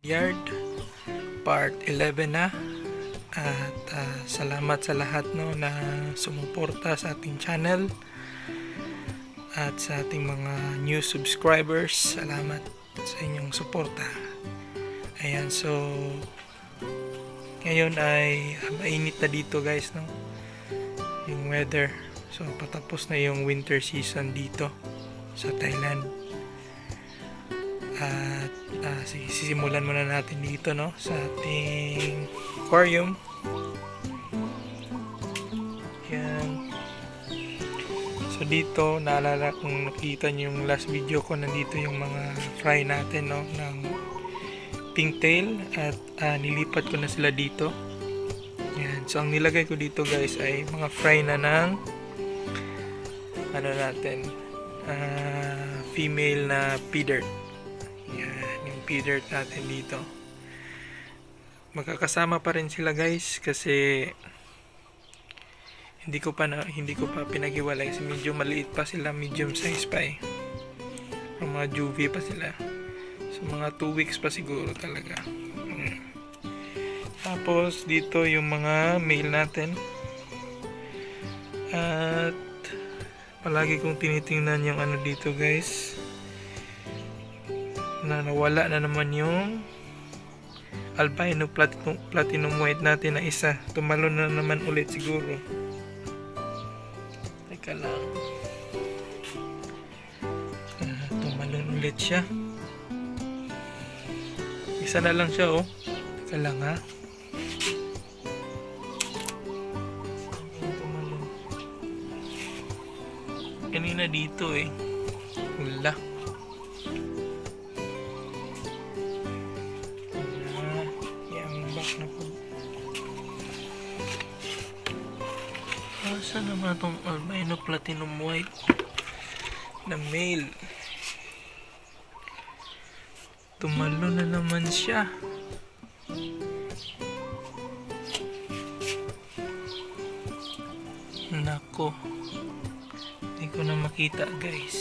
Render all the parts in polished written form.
Yard part 11 na at salamat sa lahat na sumuporta sa ating channel at sa ating mga new subscribers. Salamat sa inyong suporta. Ayan, so ngayon ay mainit na dito guys, yung weather. So patapos na yung winter season dito sa Thailand. At sisimulan muna natin dito sa ating aquarium. Yan. So dito, naalala kung nakita nyo yung last video ko, nandito yung mga fry natin ng pigtail at nilipat ko na sila dito. Yan. So ang nilagay ko dito guys ay mga fry na ng female na feeder. Yan, yung feeder natin dito. Magkakasama pa rin sila guys kasi hindi ko pa pinaghiwalay kasi medyo maliit pa sila, medium size pa eh. Mga juvie pa sila. So mga 2 weeks pa siguro talaga. Tapos dito yung mga male natin. At palagi kong tinitingnan yung dito guys, na nawala na naman yung albino platinum white natin na isa. Tumalon na naman ulit siguro. Teka lang. Tumalon ulit siya. Isa na lang siya Teka lang ha. Tumalon. Kanina dito wala. Saan naman itong albino platinum white na male? Tumalo na naman siya. Nako, hindi ko na makita guys.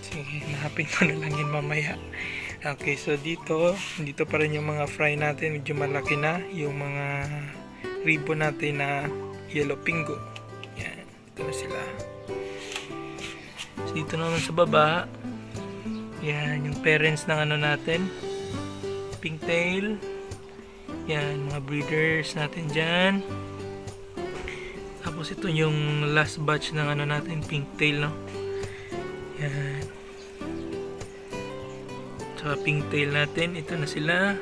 Sige, hanapin ko na lang yun mamaya. Okay, so dito pa rin yung mga fry natin, medyo malaki na yung mga ribbon natin na yellow pingo. Yan, ito na sila. So dito naman sa baba, yan yung parents ng natin, pigtail. Yan, mga breeders natin dyan. Tapos ito yung last batch ng natin, pigtail Yan. Sa pigtail natin, ito na sila.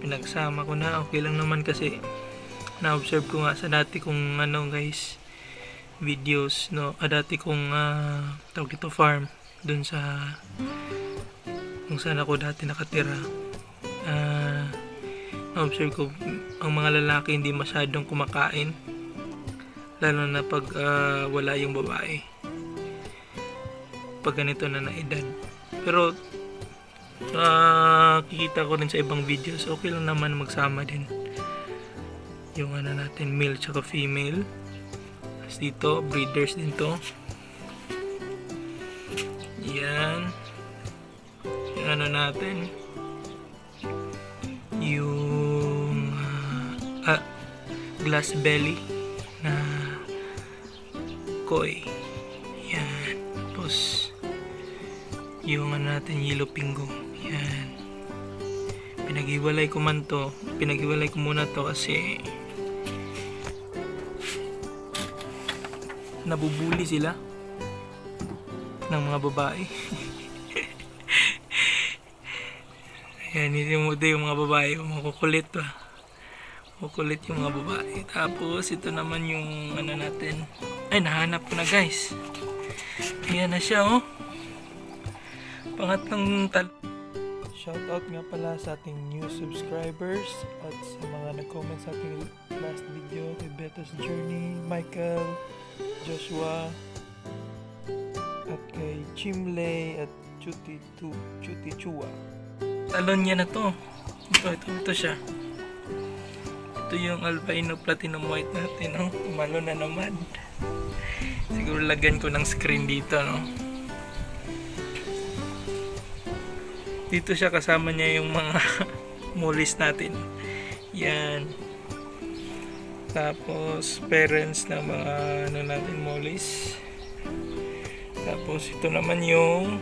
Pinagsama ko na, okay lang naman kasi na-observe ko nga sa dati kong guys, videos dati kong tawag ito farm dun sa kung saan ako dati nakatira. Na-observe ko ang mga lalaki hindi masyadong kumakain, lalo na pag wala yung babae, pag ganito na edad. Pero kikita ko rin sa ibang videos, okay lang naman magsama din yung natin, male tsaka female. Tapos dito, breeders din to. Yan yung natin, yung glass belly na koi. Yan. Tapos yung natin, yellow pingo. Yan. Pinaghiwalay ko muna to kasi nabubuli sila ng mga babae. Ayan, yung mga babae, makukulit makukulit yung mga babae. Tapos ito naman yung natin, ay nahanap ko na guys. Ayan na siya pangatlong shoutout nga pala sa ating new subscribers at sa mga nag-comment sa ating last video, kay Beto's Journey, Michael, Joshua, at kay Chimley at Chuti Chua. Talon niya na to. Ito siya. ito yung albino platinum white natin, no? Umano na naman. Siguro lagyan ko ng screen dito, no? Dito siya, kasama niya yung mga mollies natin. Yan. Tapos parents ng mga ano natin, mollies. Tapos ito naman yung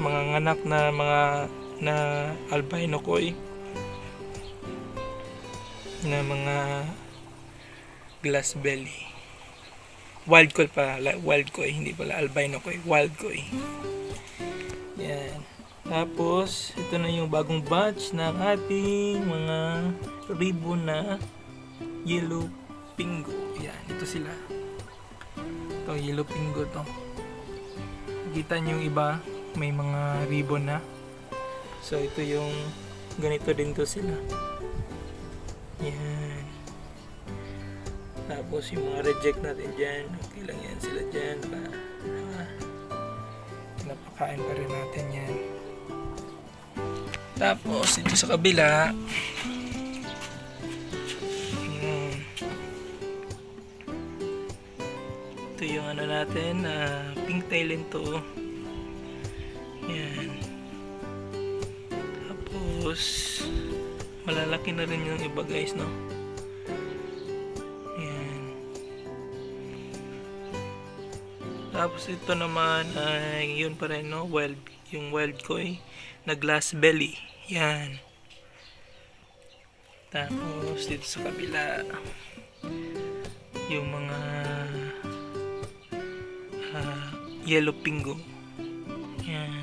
mga anak na mga na albino koi, na mga glass belly. Wild koi pala, wild koi, hindi pala albino koi, wild koi. Yan. Tapos ito na yung bagong batch ng ating mga ribbon na yellow pingo. Yan, ito sila. Ito, yellow pingo to. Kita nyo yung iba, may mga ribbon na. So ito yung ganito din to sila. Yan. Tapos yung mga reject natin dyan, okay lang yan sila dyan. Napakain pa rin natin yan. Tapos ito sa kabila, ito yung ano natin, pink tail to. Yan. Tapos malalaki na rin yung iba guys, no? Yan. Tapos ito naman ay yun pa rin, no? Wild, yung wild koi na glass belly. Yan. Tapos dito sa kabila yung mga yellow pingo. Yan.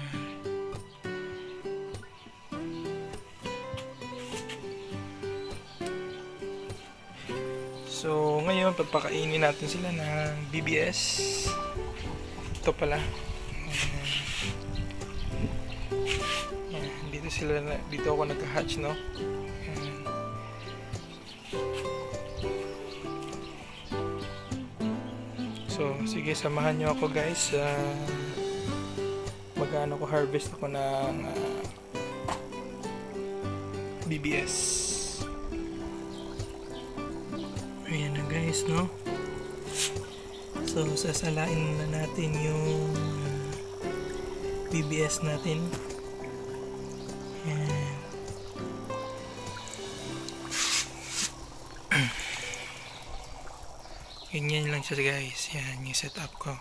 So ngayon papakainin natin sila ng BBS. Ito pala. Dito ako nag-hatch, no? So sige, samahan nyo ako guys. Mag-ano ko, harvest ako ng BBS. Ayan na guys, no? So sasalain na natin yung BBS natin. Ayan. Ganyan lang siya guys. Yan yung setup ko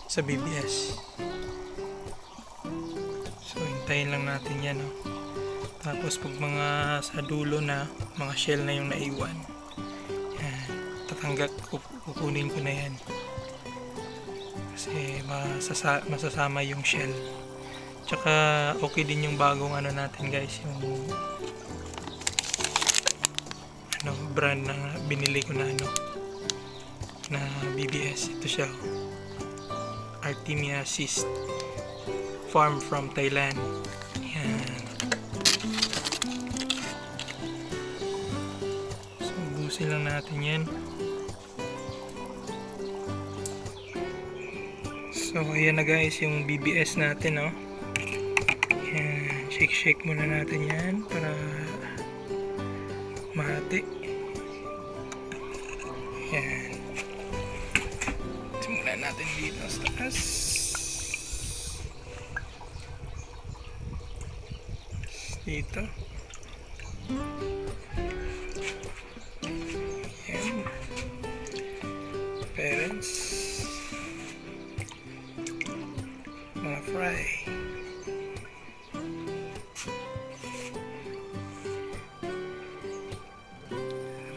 sa BBS. So hintayin lang natin yan, no? Tapos pag mga sa dulo na, mga shell na yung naiwan, yan, tatanggal, kukunin ko na yan kasi masasama yung shell. Tsaka okay din yung bagong ano natin guys, yung ano, brand na binili ko na ano, na BBS. Ito siya, Artemia Cyst, farm from Thailand. Yan. So busin lang natin yan. So ayan na guys yung BBS natin, no? Yan, shake muna natin yan para mahati. Yan. Simulan natin dito sa taas. Dito. Yan. Parents. Mga fry.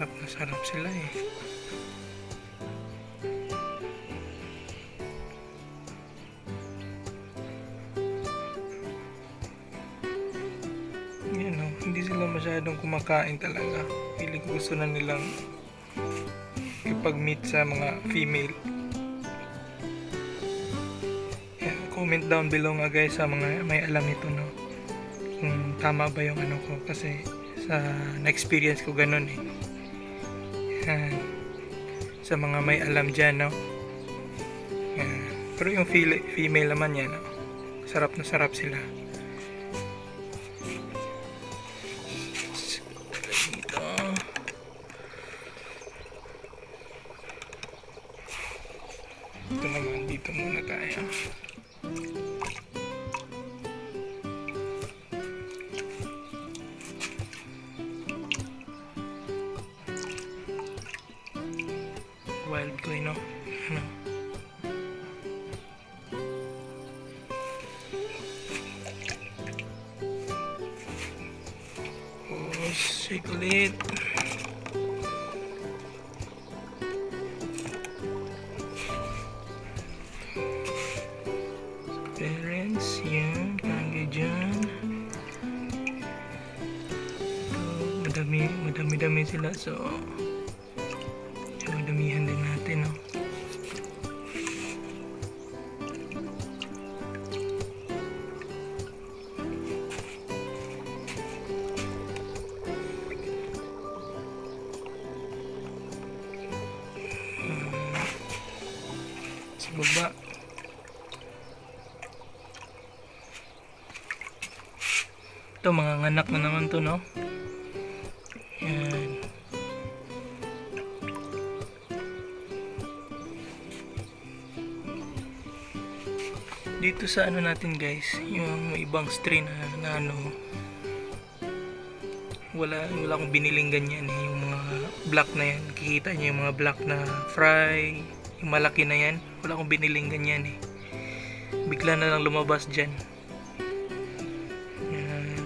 Sarap na sarap sila eh. Yan o, hindi sila masyadong kumakain talaga. Feeling ko gusto na nilang kapag-meet sa mga female. Yan, comment down below nga guys sa mga may alam nito, no? Kung tama ba yung ano ko, kasi sa na-experience ko ganun eh. Yan. Sa mga may alam dyan, no? Yan. Pero yung female naman yan, no? Sarap na sarap sila. Dito. Ito naman, dito muna tayo. Wild koi, no? Ano? Oh, shake ulit. Parents, yun, kagay dyan. Ito, madami sila, so madamihan din natin, no? Sa baba. Ito, mga nganak na naman to, no? Yan. Dito sa ano natin guys, yung ibang strain na ano, wala akong biniling ganyan eh. Yung mga black na yan, kikita nyo yung mga black na fry, yung malaki na yan, wala akong biniling ganyan eh. Bigla na lang lumabas dyan. Yan.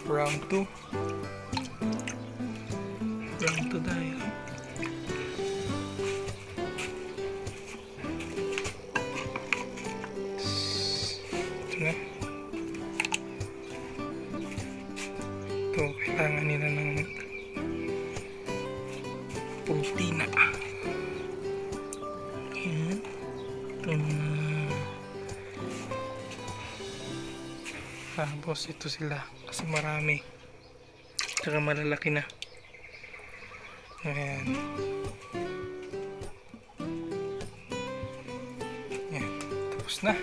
Round 2 tayo. Ito, kailangan nila ng pultina. Yan. Ito tapos ito sila kasi marami, tsaka malalaki na. Ayan. Yan. Tapos na.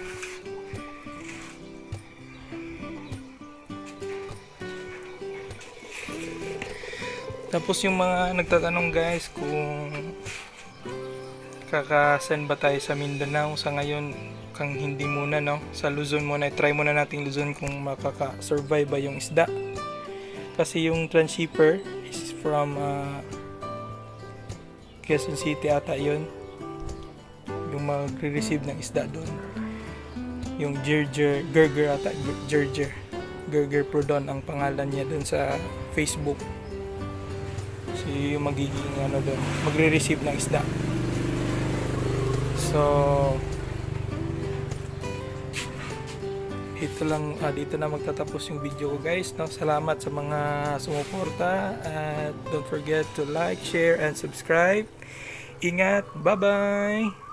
Tapos yung mga nagtatanong guys kung kakasan ba tayo sa Mindanao, sa ngayon kang hindi muna, no? Sa Luzon muna, try muna nating Luzon kung makaka-survive ba yung isda. Kasi yung transshipper is from Quezon City ata yun, yung magre-receive ng isda doon. Yung Gerger ata, Gerger Prodon ang pangalan niya doon sa Facebook. So yung magiging ano doon, magre-receive ng isda. So ito lang, dito na magtatapos yung video ko guys, no? Salamat sa mga sumuporta at don't forget to like, share and subscribe. Ingat, bye bye.